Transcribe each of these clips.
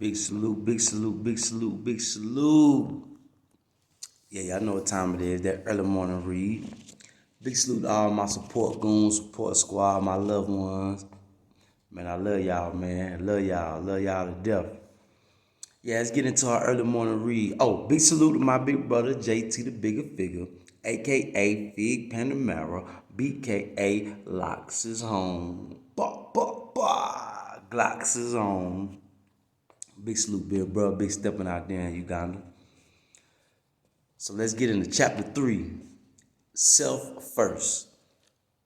Big salute, big salute, big salute, big salute. Yeah, y'all know what time it is, that early morning read. Big salute to all my support goons, support squad, my loved ones. Man, I love y'all, man. I love y'all to death. Yeah, let's get into our early morning read. Oh, big salute to my big brother, JT the Bigger Figure, a.k.a. Fig Panamera, b.k.a. Locks is home. Glocks is home. Big salute, big bro. Big stepping out there in Uganda. So let's get into chapter 3. Self first.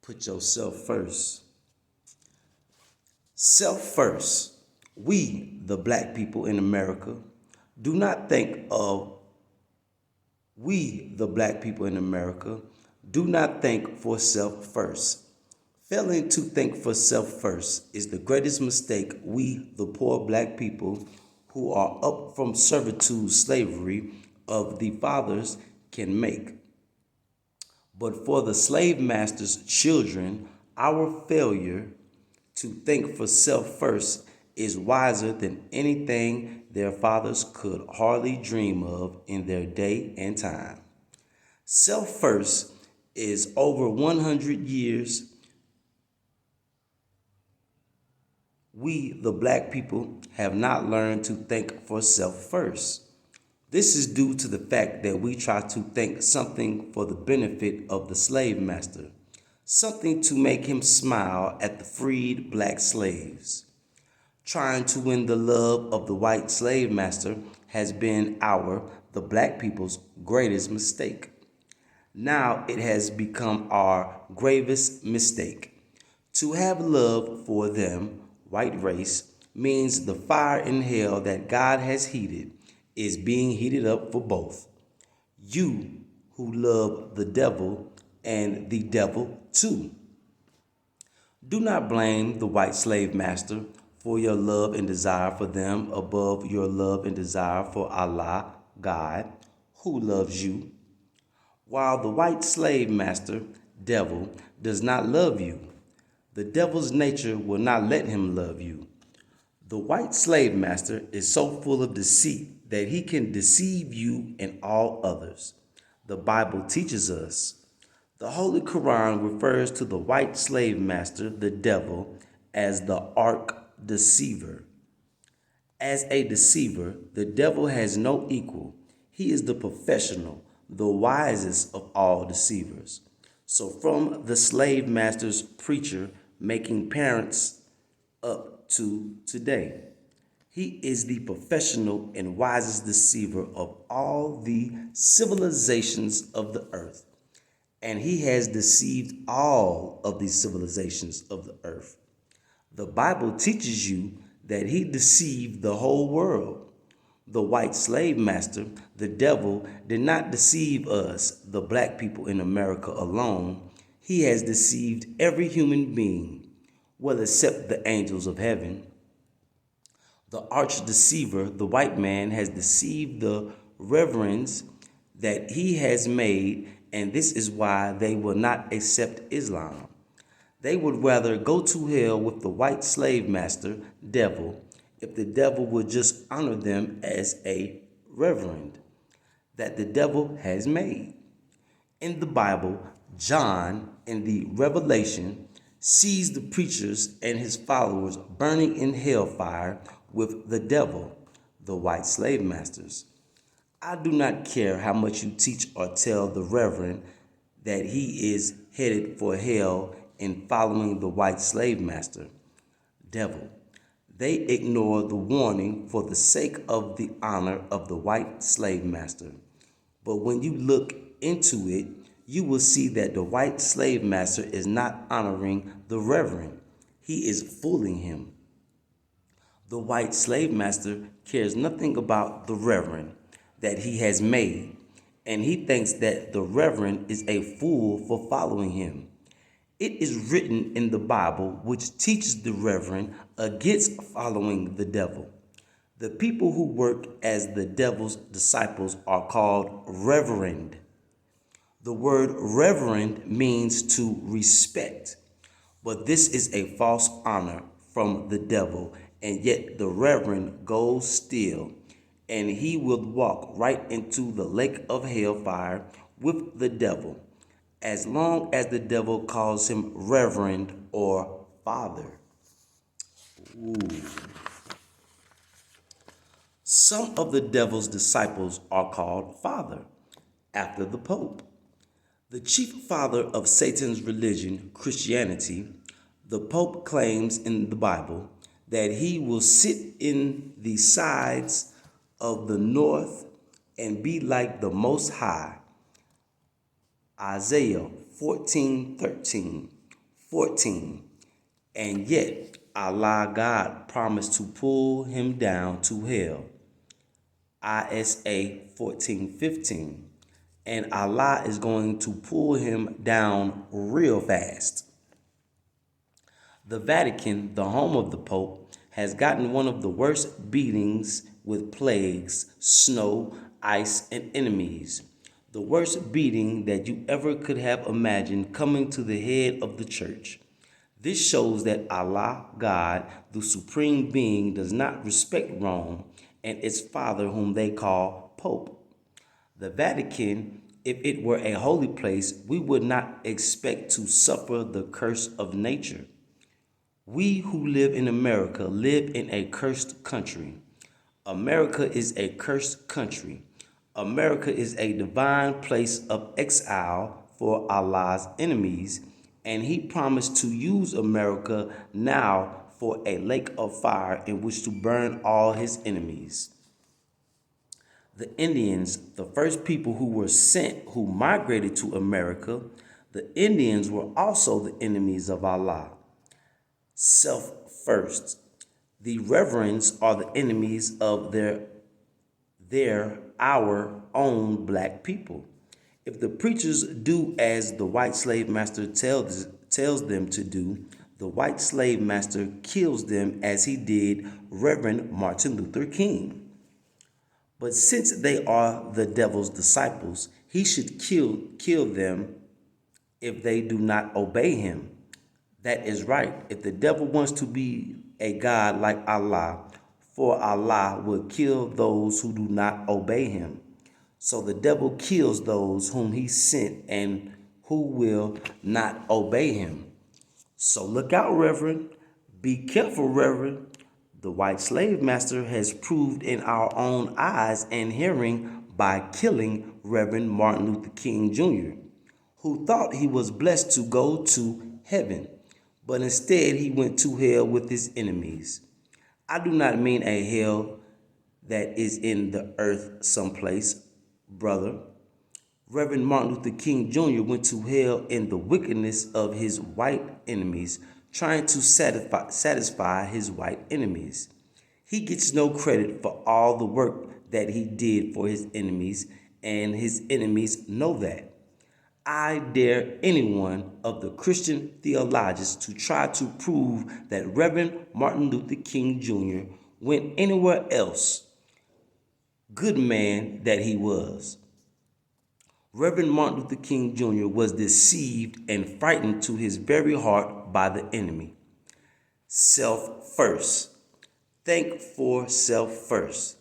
Put yourself first. Self first. We, the black people in America, do not think of we, the black people in America, do not think for self first. Failing to think for self first is the greatest mistake we, the poor black people who are up from servitude slavery of the fathers, can make. But for the slave master's children, our failure to think for self first is wiser than anything their fathers could hardly dream of in their day and time. Self first is over 100 years. We, the black people, have not learned to think for self first. This is due to the fact that we try to think something for the benefit of the slave master, something to make him smile at the freed black slaves. Trying to win the love of the white slave master has been the black people's, greatest mistake. Now it has become our gravest mistake. To have love for them, white race, means the fire in hell that God has heated is being heated up for both. You who love the devil and the devil too. Do not blame the white slave master for your love and desire for them above your love and desire for Allah, God, who loves you. While the white slave master, devil, does not love you, the devil's nature will not let him love you. The white slave master is so full of deceit that he can deceive you and all others. The Bible teaches us. The Holy Quran refers to the white slave master, the devil, as the arch deceiver. As a deceiver, the devil has no equal. He is the professional, the wisest of all deceivers. So from the slave master's preacher making parents up to today, he is the professional and wisest deceiver of all the civilizations of the earth. And he has deceived all of the civilizations of the earth. The Bible teaches you that he deceived the whole world. The white slave master, the devil, did not deceive us, the black people in America, alone. He has deceived every human being, well, except the angels of heaven. The arch deceiver, the white man, has deceived the reverends that he has made, and this is why they will not accept Islam. They would rather go to hell with the white slave master, devil, if the devil would just honor them as a reverend that the devil has made. In the Bible, John, in the Revelation, sees the preachers and his followers burning in hellfire with the devil, the white slave masters. I do not care how much you teach or tell the reverend that he is headed for hell in following the white slave master, devil. They ignore the warning for the sake of the honor of the white slave master. But when you look into it, you will see that the white slave master is not honoring the reverend. He is fooling him. The white slave master cares nothing about the reverend that he has made, and he thinks that the reverend is a fool for following him. It is written in the Bible, which teaches the reverend against following the devil. The people who work as the devil's disciples are called reverend. The word reverend means to respect, but this is a false honor from the devil, and yet the Reverend goes still, and he will walk right into the lake of hellfire with the devil, as long as the devil calls him Reverend or Father. Some of the devil's disciples are called Father, after the Pope. The chief father of Satan's religion, Christianity, the Pope claims in the Bible that he will sit in the sides of the north and be like the Most High. Isaiah 14:13, 14. And yet Allah God promised to pull him down to hell. Isa 14:15. And Allah is going to pull him down real fast. The Vatican, the home of the Pope, has gotten one of the worst beatings with plagues, snow, ice, and enemies. The worst beating that you ever could have imagined coming to the head of the church. This shows that Allah, God, the supreme being, does not respect Rome and its father, whom they call Pope. The Vatican, if it were a holy place, we would not expect to suffer the curse of nature. We who live in America live in a cursed country. America is a cursed country. America is a divine place of exile for Allah's enemies, and he promised to use America now for a lake of fire in which to burn all his enemies. The Indians, the first people who were sent, who migrated to America, the Indians were also the enemies of Allah. Self first. The reverends are the enemies of our own black people. If the preachers do as the white slave master tells them to do, the white slave master kills them as he did Reverend Martin Luther King. But since they are the devil's disciples, he should kill them if they do not obey him. That is right. If the devil wants to be a God like Allah, for Allah will kill those who do not obey him. So the devil kills those whom he sent and who will not obey him. So look out, Reverend. Be careful, Reverend. The white slave master has proved in our own eyes and hearing by killing Reverend Martin Luther King Jr., who thought he was blessed to go to heaven, but instead he went to hell with his enemies. I do not mean a hell that is in the earth someplace, brother. Reverend Martin Luther King Jr. went to hell in the wickedness of his white enemies, trying to satisfy his white enemies. He gets no credit for all the work that he did for his enemies, and his enemies know that. I dare anyone of the Christian theologians to try to prove that Reverend Martin Luther King Jr. went anywhere else. Good man that he was. Reverend Martin Luther King Jr. was deceived and frightened to his very heart by the enemy. Self first. Think for self first.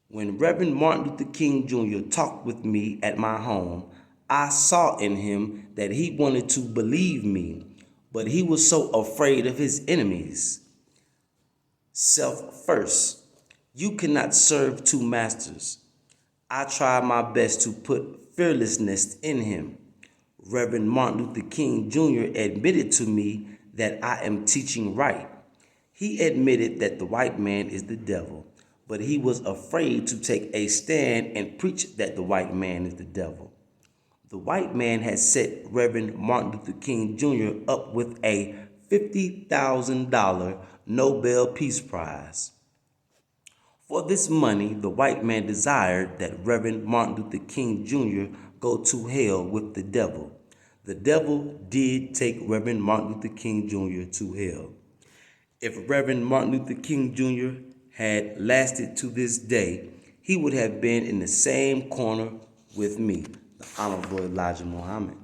When Reverend Martin Luther King Jr. talked with me at my home, I saw in him that he wanted to believe me, but he was so afraid of his enemies. Self first. You cannot serve two masters. I tried my best to put fearlessness in him. Reverend Martin Luther King Jr. admitted to me that I am teaching right. He admitted that the white man is the devil, but he was afraid to take a stand and preach that the white man is the devil. The white man had set Reverend Martin Luther King Jr. up with a $50,000 Nobel Peace Prize. For this money, the white man desired that Reverend Martin Luther King Jr. go to hell with the devil. The devil did take Reverend Martin Luther King Jr. to hell. If Reverend Martin Luther King Jr. had lasted to this day, he would have been in the same corner with me, the Honorable Elijah Muhammad.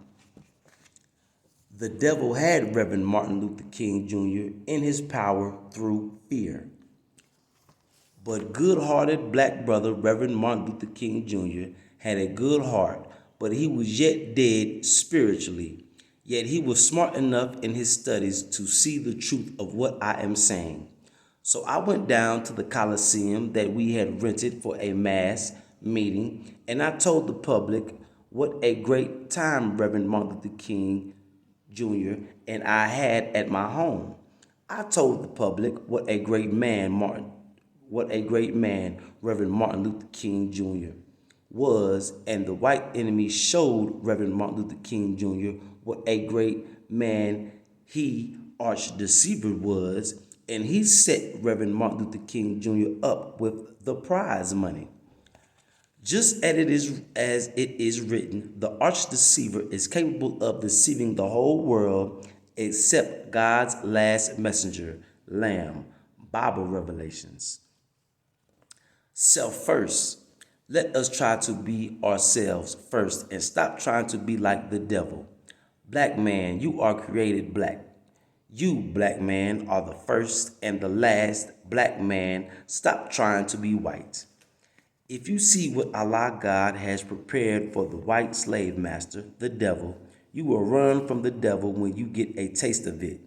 The devil had Reverend Martin Luther King Jr. in his power through fear. But good-hearted black brother Reverend Martin Luther King Jr. had a good heart, but he was yet dead spiritually. Yet he was smart enough in his studies to see the truth of what I am saying. So I went down to the Coliseum that we had rented for a mass meeting, and I told the public what a great time Reverend Martin Luther King Jr. and I had at my home. I told the public what a great man Reverend Martin Luther King Jr. was, and the white enemy showed Reverend Martin Luther King Jr. what a great man he, arch deceiver, was, and he set Reverend Martin Luther King Jr. up with the prize money. Just as it is written, the arch deceiver is capable of deceiving the whole world except God's last messenger, Lamb. Bible Revelations. Self first. Let us try to be ourselves first and stop trying to be like the devil. Black man, you are created black. You, black man, are the first and the last black man. Stop trying to be white. If you see what Allah God has prepared for the white slave master, the devil, you will run from the devil when you get a taste of it.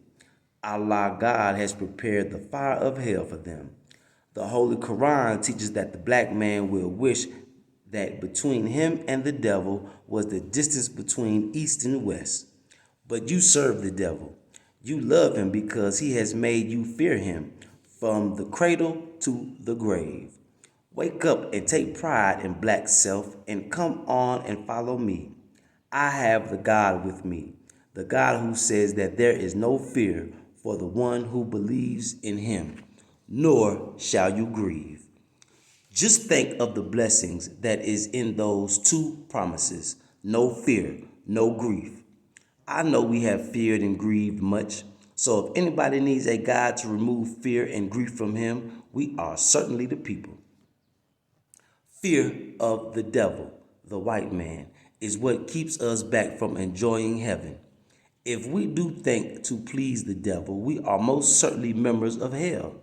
Allah God has prepared the fire of hell for them. The Holy Quran teaches that the black man will wish that between him and the devil was the distance between east and west. But you serve the devil. You love him because he has made you fear him from the cradle to the grave. Wake up and take pride in black self and come on and follow me. I have the God with me, the God who says that there is no fear for the one who believes in him, nor shall you grieve. Just think of the blessings that is in those two promises: no fear, no grief. I know we have feared and grieved much, so if anybody needs a God to remove fear and grief from him, we are certainly the people. Fear of the devil, the white man, is what keeps us back from enjoying heaven. If we do think to please the devil, we are most certainly members of hell.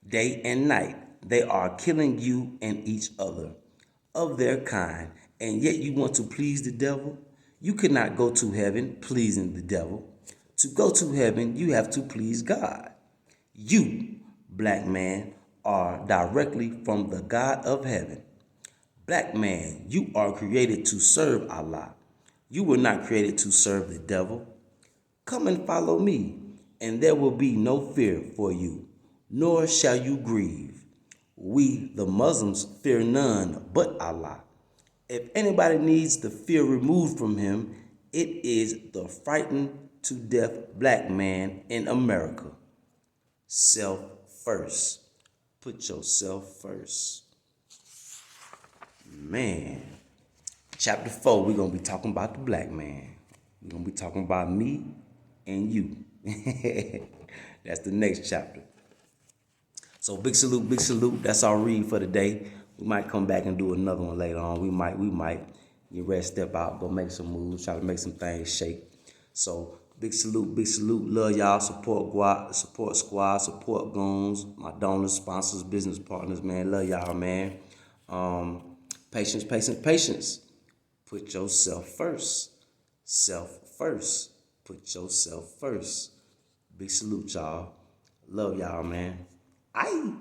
Day and night, they are killing you and each other of their kind, and yet you want to please the devil? You cannot go to heaven pleasing the devil. To go to heaven, you have to please God. You, black man, are directly from the God of heaven. Black man, you are created to serve Allah. You were not created to serve the devil. Come and follow me, and there will be no fear for you, nor shall you grieve. We, the Muslims, fear none but Allah. If anybody needs the fear removed from him, it is the frightened to death black man in America. Self first. Put yourself first. Man. Chapter 4, we're going to be talking about the black man. We're going to be talking about me and you. That's the next chapter. So big salute, big salute. That's our read for today. We might come back and do another one later on. We might get ready to step out, go make some moves, try to make some things shake. So big salute, big salute. Love y'all. Support squad, support goons, my donors, sponsors, business partners, man. Love y'all, man. Patience, patience, patience. Put yourself first. Self first. Put yourself first. Big salute, y'all. Love y'all, man. Aye.